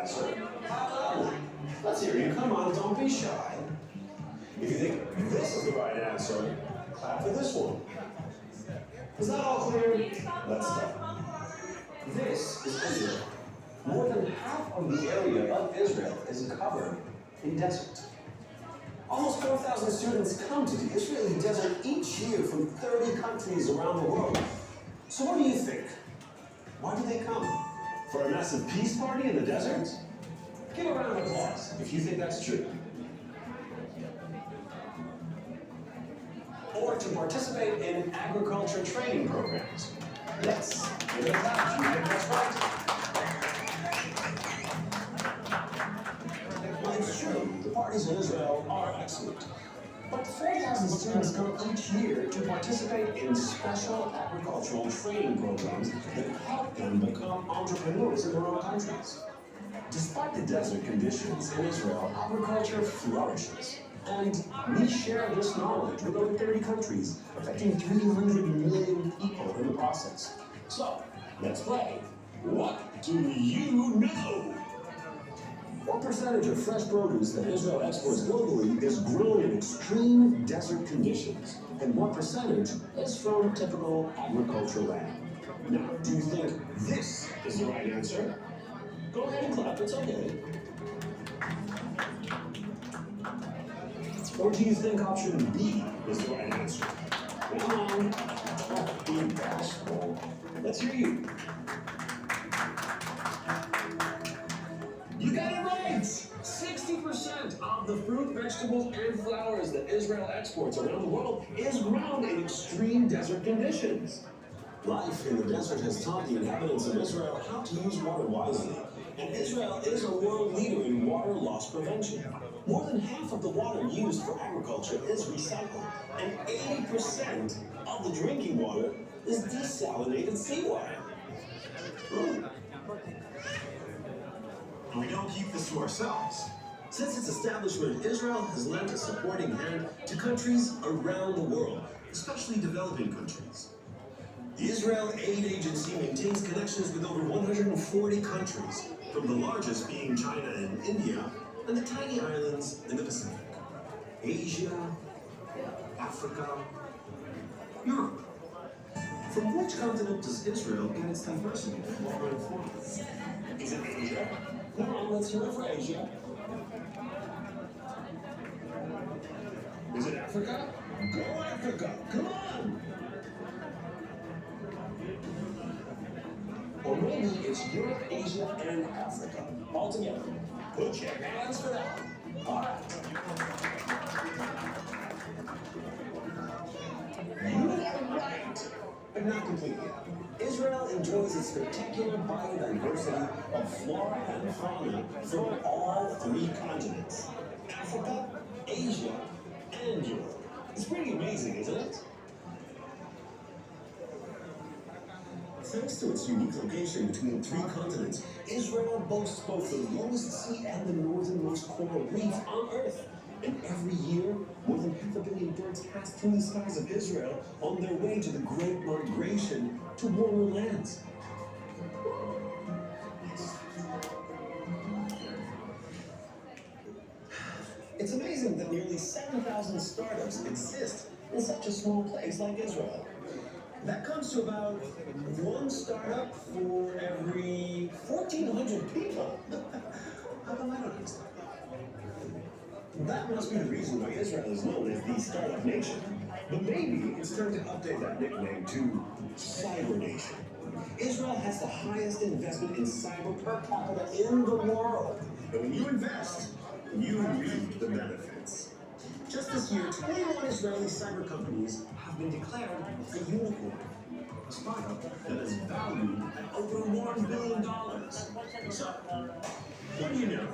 answer. Let's hear you. Come on, don't be shy. If you think this is the right answer, clap for this one. Is that all clear? Let's start. This is Israel. More than half of the area of Israel is covered in desert. Almost 4,000 students come to the Israeli desert each year from 30 countries around the world. So what do you think? Why do they come? For a massive peace party in the desert? Give a round of applause if you think that's true. Or to participate in agriculture training programs. Yes, give it a clap. You think that's right. Well, it's true. The parties in Israel are excellent. But 4,000 students come each year to participate in special agricultural training programs that help them become entrepreneurs in their own countries. Despite the desert conditions in Israel, agriculture flourishes. And we share this knowledge with over 30 countries, affecting 300 million people in the process. So, let's play. What do you know? What percentage of fresh produce that Israel exports globally is grown in extreme desert conditions? And what percentage is from typical agricultural land? Now, do you think this is the right answer? Go ahead and clap, it's okay. Or do you think option B is the right answer? Come on, don't be bashful. Let's hear you. You got it right! 60% of the fruit, vegetables, and flowers that Israel exports around the world is grown in extreme desert conditions. Life in the desert has taught the inhabitants of Israel how to use water wisely, and Israel is a world leader in water loss prevention. More than half of the water used for agriculture is recycled, and 80% of the drinking water is desalinated seawater. And we don't keep this to ourselves. Since its establishment, Israel has lent a supporting hand to countries around the world, especially developing countries. The Israel Aid Agency maintains connections with over 140 countries, from the largest being China and India, and the tiny islands in the Pacific. Asia, Africa, Europe. From which continent does Israel get its diversity of flora and fauna? Is it Asia? Come on, let's hear it for Asia. Is it Africa? Go Africa, come on! Or maybe it's Europe, Asia, and Africa all together. Put your hands for that. All right. You are right, but not completely. Israel enjoys a spectacular biodiversity of flora and fauna from all three continents: Africa, Asia, and Europe. It's pretty amazing, isn't it? Thanks to its unique location between three continents, Israel boasts both the lowest sea and the northernmost coral reef on Earth. And every year, more than 500 million birds pass through the skies of Israel on their way to the Great Migration to warmer lands. It's amazing that nearly 7,000 startups exist in such a small place like Israel. That comes to about one startup for every 1,400 people. How come I don't understand? That must be the reason why Israel is known as the startup nation. But maybe it's time to update that nickname to Cyber Nation. Israel has the highest investment in cyber per capita in the world. And when you invest, you reap the benefits. Just this year, 21 Israeli cyber companies have been declared a unicorn, a startup that is valued at over $1 billion. So, what do you know?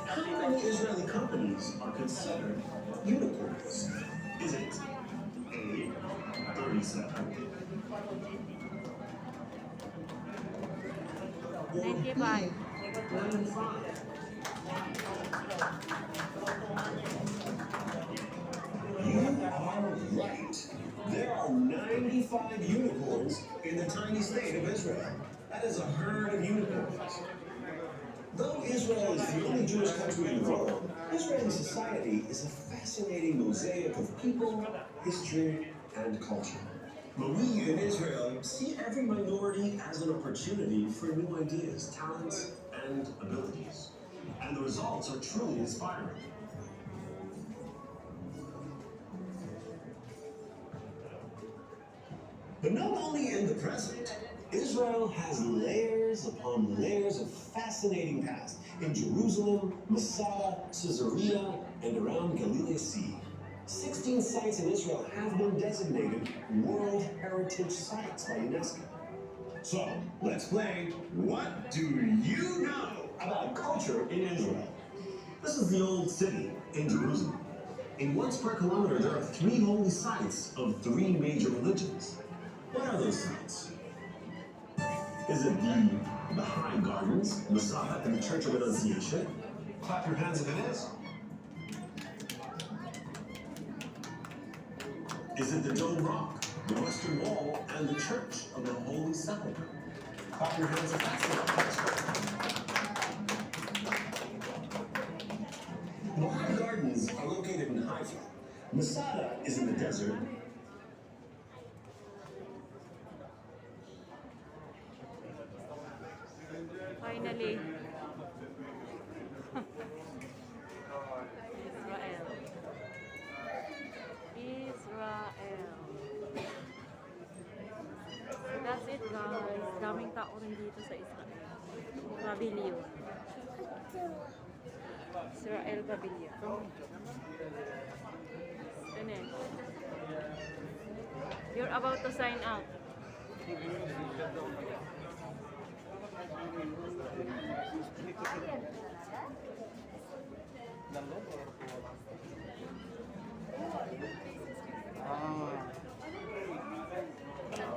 How many Israeli companies are considered unicorns? Is it A, 37, or B, 95? You are right. There are 95 unicorns in the tiny state of Israel. That is a herd of unicorns. Though Israel is the only Jewish country in the world, Israeli society is a fascinating mosaic of people, history, and culture. But we in Israel see every minority as an opportunity for new ideas, talents, and abilities. And the results are truly inspiring. But not only in the present, Israel has layers upon layers of fascinating past in Jerusalem, Masada, Caesarea, and around Galilee Sea. 16 sites in Israel have been designated World Heritage Sites by UNESCO. So, let's play What Do You Know About Culture in Israel? This is the Old City in Jerusalem. In 1 square kilometer, there are 3 holy sites of 3 major religions. What are those sites? Is it the Baha'i Gardens, Masada, and the Church of Annunciation? Clap your hands if it is. Is it the Dome Rock, the Western Wall, and the Church of the Holy Sepulchre? Clap your hands if that's the Baha'i Gardens are located in Haifa. Masada is in the desert. Finally. Israel. So that's it guys. Daming tao rin dito sa Israel. Pavilion. Israel Pavilion. Finish. You're about to sign out.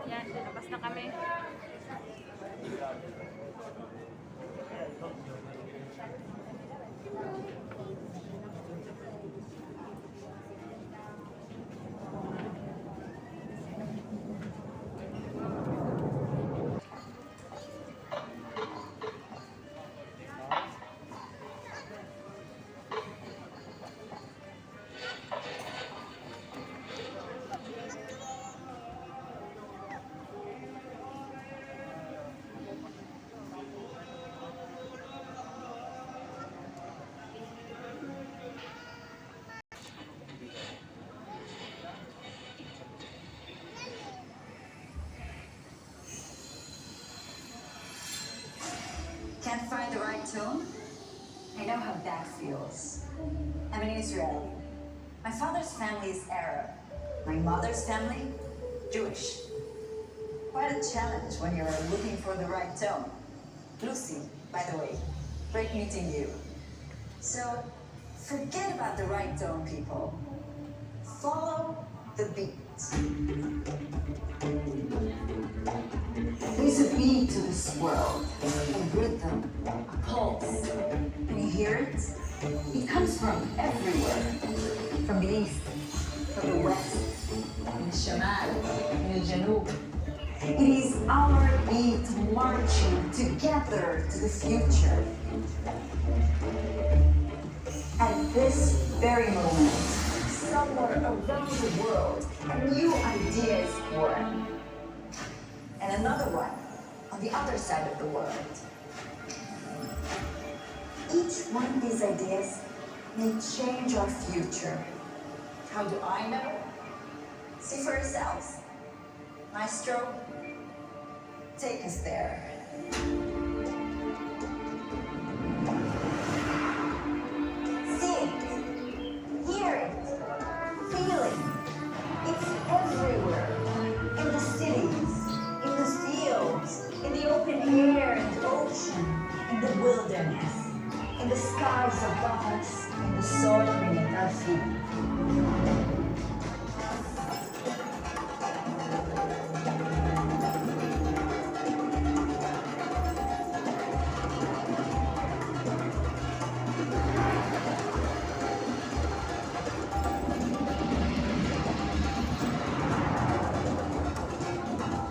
Yan, labas na kami. Can't find the right tone? I know how that feels. I'm in Israel. My father's family is Arab. My mother's family, Jewish. Quite a challenge when you're looking for the right tone. Lucy, by the way, great meeting you. So, forget about the right tone, people. Follow the beat. There's a beat to this world, a rhythm, a pulse. Can you hear it? It comes from everywhere. From the east, from the west, in the Shamal, in the Janub. It is our beat marching together to the future. At this very moment, somewhere around the world, a new idea is born. And another one on the other side of the world. Each one of these ideas may change our future. How do I know? See for yourselves. Maestro, take us there. See it, hear it, feel it. It's everywhere. In the cities, in the fields, in the open air and ocean, in the wilderness, in the skies above us, in the soil beneath our feet.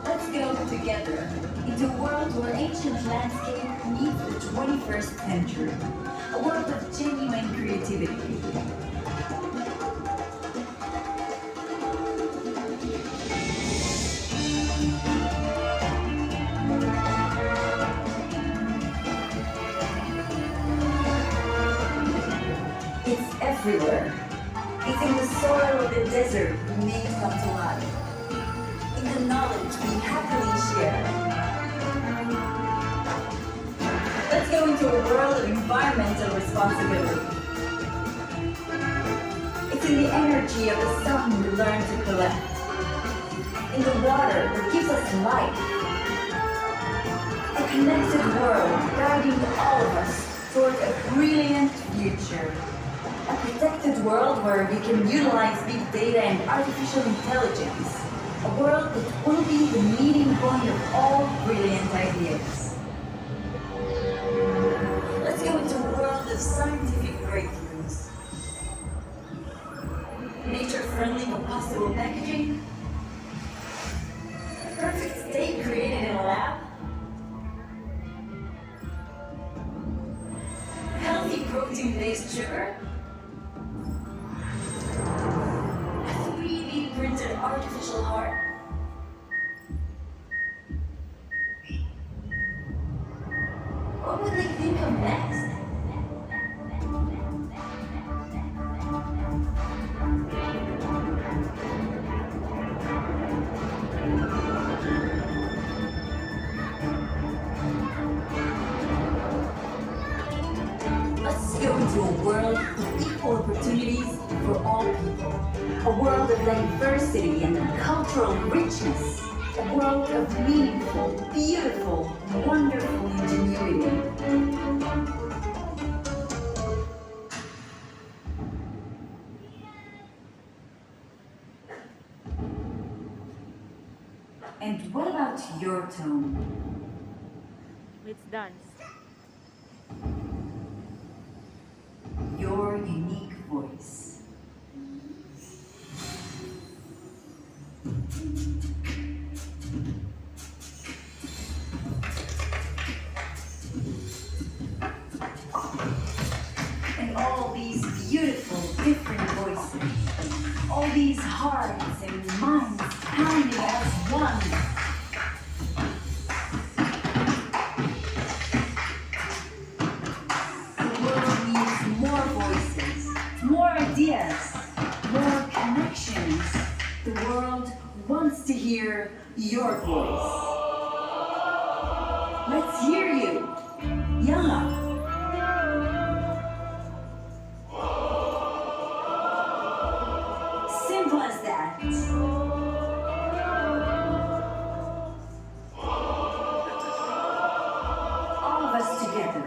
Let's go together into a world where ancient landscape meet the 21st century, a world of genuine creativity. It's everywhere. It's in the soil of the desert we may come to life. In the knowledge we happily share. Let's go into a world of environmental responsibility. It's in the energy of the sun we learn to collect. In the water that gives us life. A connected world guiding all of us toward a brilliant future. A protected world where we can utilize big data and artificial intelligence. A world that will be the meeting point of all brilliant ideas. Let's go into a world of scientific breakthroughs. Nature-friendly compostable packaging. A perfect steak created in a lab. Healthy protein-based sugar. A 3D printed artificial heart. What would they think of next? Let's go into a world of equal opportunities for all people. A world of diversity and cultural richness. A world of meaningful, beautiful, wonderful ingenuity. And what about your tone? Let's dance. Your unique voice. And all these beautiful, different voices. All these hearts and minds pounding as one. The world needs more voices, more ideas, more connections. The world wants to hear your voice. Let's hear you. Yalla. Simple as that. All of us together.